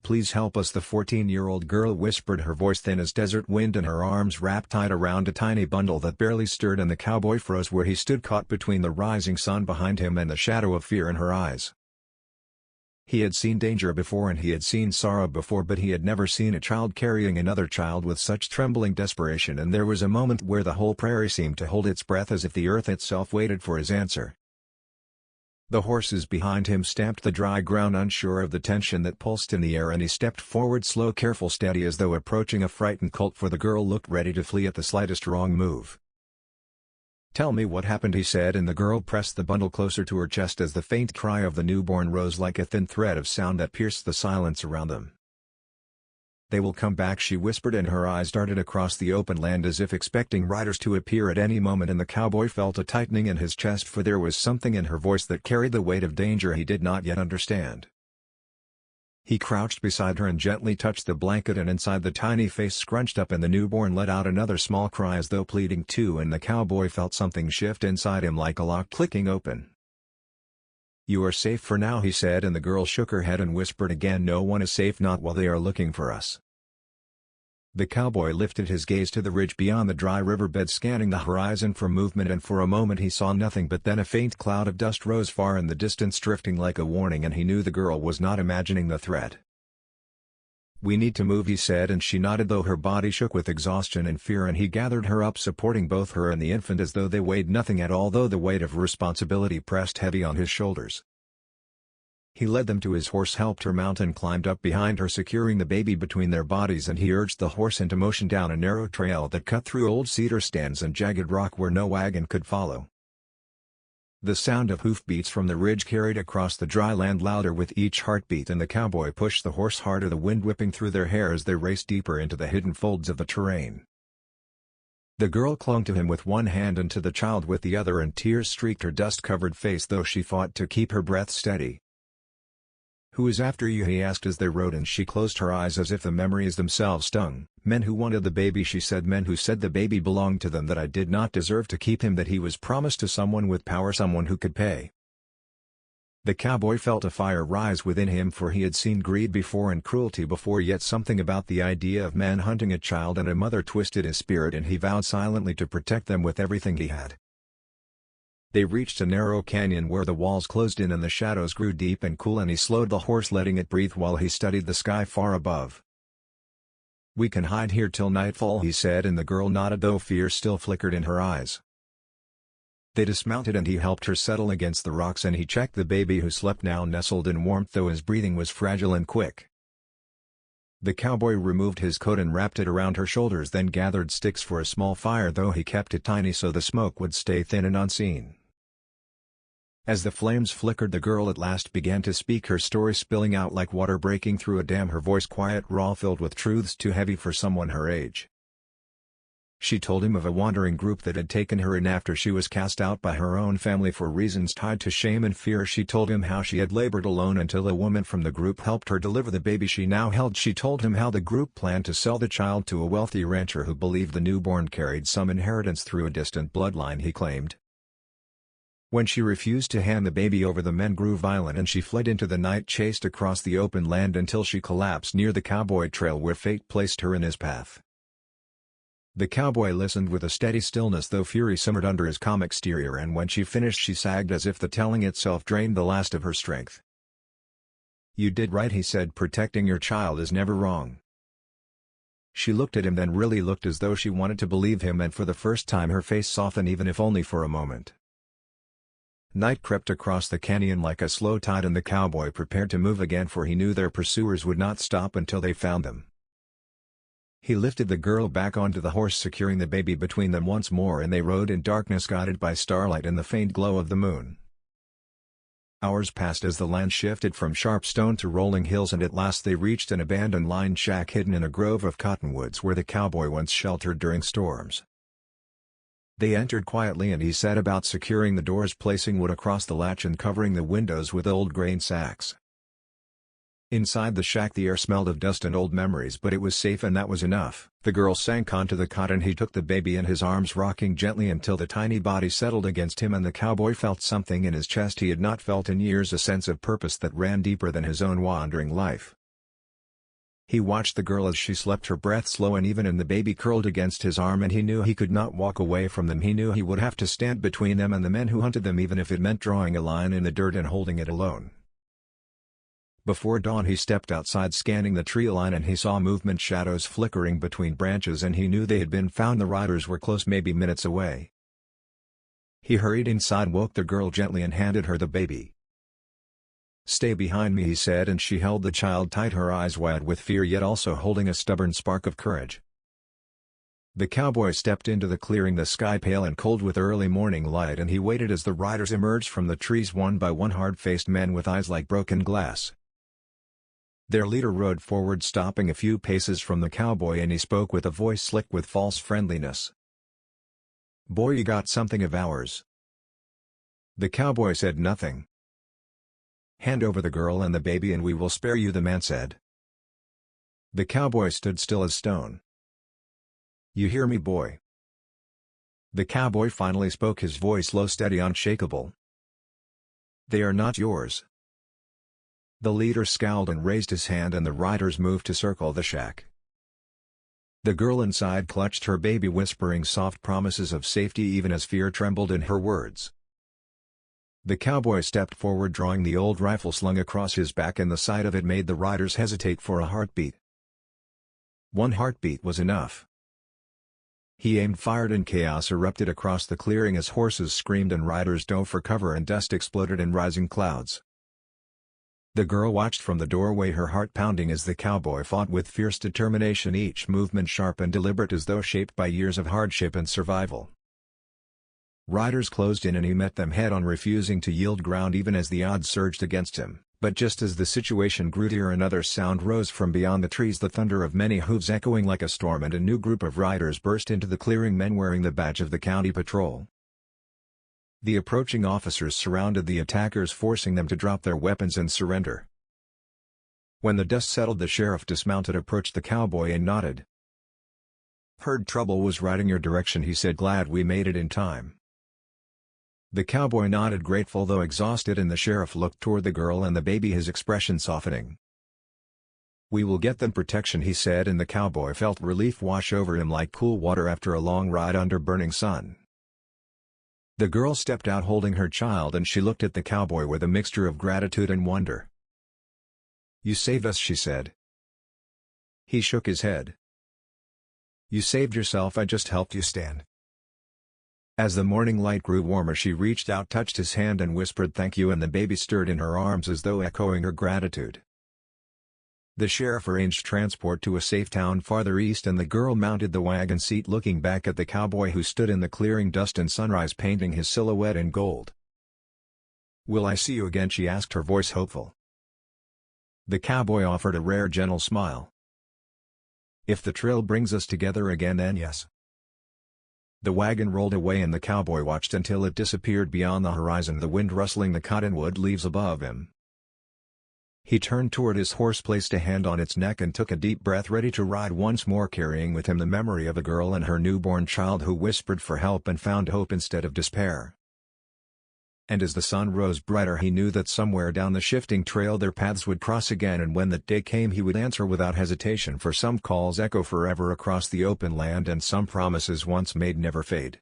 please help us," the 14-year-old girl whispered, her voice thin as desert wind and her arms wrapped tight around a tiny bundle that barely stirred, and the cowboy froze where he stood, caught between the rising sun behind him and the shadow of fear in her eyes. He had seen danger before and he had seen sorrow before, but he had never seen a child carrying another child with such trembling desperation, and there was a moment where the whole prairie seemed to hold its breath as if the earth itself waited for his answer. The horses behind him stamped the dry ground, unsure of the tension that pulsed in the air, and he stepped forward, slow, careful, steady, as though approaching a frightened colt, for the girl looked ready to flee at the slightest wrong move. "Tell me what happened," he said, and the girl pressed the bundle closer to her chest as the faint cry of the newborn rose like a thin thread of sound that pierced the silence around them. "They will come back," she whispered, and her eyes darted across the open land as if expecting riders to appear at any moment, and the cowboy felt a tightening in his chest, for there was something in her voice that carried the weight of danger he did not yet understand. He crouched beside her and gently touched the blanket, and inside the tiny face scrunched up, and the newborn let out another small cry as though pleading too, and the cowboy felt something shift inside him like a lock clicking open. "You are safe for now," he said, and the girl shook her head and whispered again, "No one is safe, not while they are looking for us." The cowboy lifted his gaze to the ridge beyond the dry riverbed, scanning the horizon for movement, and for a moment he saw nothing, but then a faint cloud of dust rose far in the distance, drifting like a warning, and he knew the girl was not imagining the threat. "We need to move," he said, and she nodded, though her body shook with exhaustion and fear, and he gathered her up, supporting both her and the infant as though they weighed nothing at all, though the weight of responsibility pressed heavy on his shoulders. He led them to his horse, helped her mount, and climbed up behind her, securing the baby between their bodies, and he urged the horse into motion down a narrow trail that cut through old cedar stands and jagged rock where no wagon could follow. The sound of hoofbeats from the ridge carried across the dry land louder with each heartbeat, and the cowboy pushed the horse harder, the wind whipping through their hair as they raced deeper into the hidden folds of the terrain. The girl clung to him with one hand and to the child with the other, and tears streaked her dust-covered face, though she fought to keep her breath steady. "Who is after you?" he asked as they rode, and she closed her eyes as if the memories themselves stung. "Men who wanted the baby," she said, "men who said the baby belonged to them, that I did not deserve to keep him, that he was promised to someone with power, someone who could pay." The cowboy felt a fire rise within him, for he had seen greed before and cruelty before, yet something about the idea of man hunting a child and a mother twisted his spirit, and he vowed silently to protect them with everything he had. They reached a narrow canyon where the walls closed in and the shadows grew deep and cool, and he slowed the horse, letting it breathe while he studied the sky far above. "We can hide here till nightfall," he said, and the girl nodded, though fear still flickered in her eyes. They dismounted and he helped her settle against the rocks, and he checked the baby, who slept now nestled in warmth, though his breathing was fragile and quick. The cowboy removed his coat and wrapped it around her shoulders, then gathered sticks for a small fire, though he kept it tiny so the smoke would stay thin and unseen. As the flames flickered, the girl at last began to speak, her story spilling out like water breaking through a dam, her voice quiet, raw, filled with truths too heavy for someone her age. She told him of a wandering group that had taken her in after she was cast out by her own family for reasons tied to shame and fear. She told him how she had labored alone until a woman from the group helped her deliver the baby she now held. She told him how the group planned to sell the child to a wealthy rancher who believed the newborn carried some inheritance through a distant bloodline, he claimed. When she refused to hand the baby over, the men grew violent and she fled into the night, chased across the open land until she collapsed near the cowboy trail where fate placed her in his path. The cowboy listened with a steady stillness, though fury simmered under his calm exterior, and when she finished she sagged as if the telling itself drained the last of her strength. "You did right," he said, "protecting your child is never wrong." She looked at him, then really looked as though she wanted to believe him, and for the first time her face softened, even if only for a moment. Night crept across the canyon like a slow tide, and the cowboy prepared to move again, for he knew their pursuers would not stop until they found them. He lifted the girl back onto the horse, securing the baby between them once more, and they rode in darkness, guided by starlight and the faint glow of the moon. Hours passed as the land shifted from sharp stone to rolling hills, and at last they reached an abandoned lined shack hidden in a grove of cottonwoods where the cowboy once sheltered during storms. They entered quietly, and he set about securing the doors, placing wood across the latch and covering the windows with old grain sacks. Inside the shack the air smelled of dust and old memories, but it was safe, and that was enough. The girl sank onto the cot and he took the baby in his arms, rocking gently until the tiny body settled against him, and the cowboy felt something in his chest he had not felt in years, a sense of purpose that ran deeper than his own wandering life. He watched the girl as she slept, her breath slow and even, and the baby curled against his arm, and he knew he could not walk away from them. He knew he would have to stand between them and the men who hunted them, even if it meant drawing a line in the dirt and holding it alone. Before dawn he stepped outside, scanning the tree line, and he saw movement, shadows flickering between branches, and he knew they had been found. The riders were close, maybe minutes away. He hurried inside, woke the girl gently, and handed her the baby. "Stay behind me," he said, and she held the child tight, her eyes wide with fear yet also holding a stubborn spark of courage. The cowboy stepped into the clearing, the sky pale and cold with early morning light, and he waited as the riders emerged from the trees, one by one, hard-faced men with eyes like broken glass. Their leader rode forward, stopping a few paces from the cowboy, and he spoke with a voice slick with false friendliness. "Boy, you got something of ours." The cowboy said nothing. "Hand over the girl and the baby and we will spare you," the man said. The cowboy stood still as stone. "You hear me, boy?" The cowboy finally spoke, his voice low, steady, unshakable. "They are not yours." The leader scowled and raised his hand, and the riders moved to circle the shack. The girl inside clutched her baby, whispering soft promises of safety even as fear trembled in her words. The cowboy stepped forward, drawing the old rifle slung across his back, and the sight of it made the riders hesitate for a heartbeat. One heartbeat was enough. He aimed, fired, and chaos erupted across the clearing as horses screamed and riders dove for cover and dust exploded in rising clouds. The girl watched from the doorway, her heart pounding as the cowboy fought with fierce determination, each movement sharp and deliberate as though shaped by years of hardship and survival. Riders closed in and he met them head-on, refusing to yield ground even as the odds surged against him. But just as the situation grew dire, another sound rose from beyond the trees, the thunder of many hooves echoing like a storm, and a new group of riders burst into the clearing, men wearing the badge of the county patrol. The approaching officers surrounded the attackers, forcing them to drop their weapons and surrender. When the dust settled, the sheriff dismounted, approached the cowboy and nodded. "Heard trouble was riding your direction," he said. "Glad we made it in time." The cowboy nodded, grateful though exhausted, and the sheriff looked toward the girl and the baby, his expression softening. "We will get them protection," he said, and the cowboy felt relief wash over him like cool water after a long ride under burning sun. The girl stepped out holding her child, and she looked at the cowboy with a mixture of gratitude and wonder. "You saved us," she said. He shook his head. "You saved yourself, I just helped you stand." As the morning light grew warmer, she reached out, touched his hand, and whispered thank you, and the baby stirred in her arms as though echoing her gratitude. The sheriff arranged transport to a safe town farther east, and the girl mounted the wagon seat, looking back at the cowboy who stood in the clearing, dust and sunrise painting his silhouette in gold. "Will I see you again?" she asked, her voice hopeful. The cowboy offered a rare, gentle smile. "If the trail brings us together again, then yes." The wagon rolled away and the cowboy watched until it disappeared beyond the horizon, the wind rustling the cottonwood leaves above him. He turned toward his horse, placed a hand on its neck, and took a deep breath, ready to ride once more, carrying with him the memory of a girl and her newborn child who whispered for help and found hope instead of despair. And as the sun rose brighter, he knew that somewhere down the shifting trail their paths would cross again, and when that day came he would answer without hesitation, for some calls echo forever across the open land and some promises once made never fade.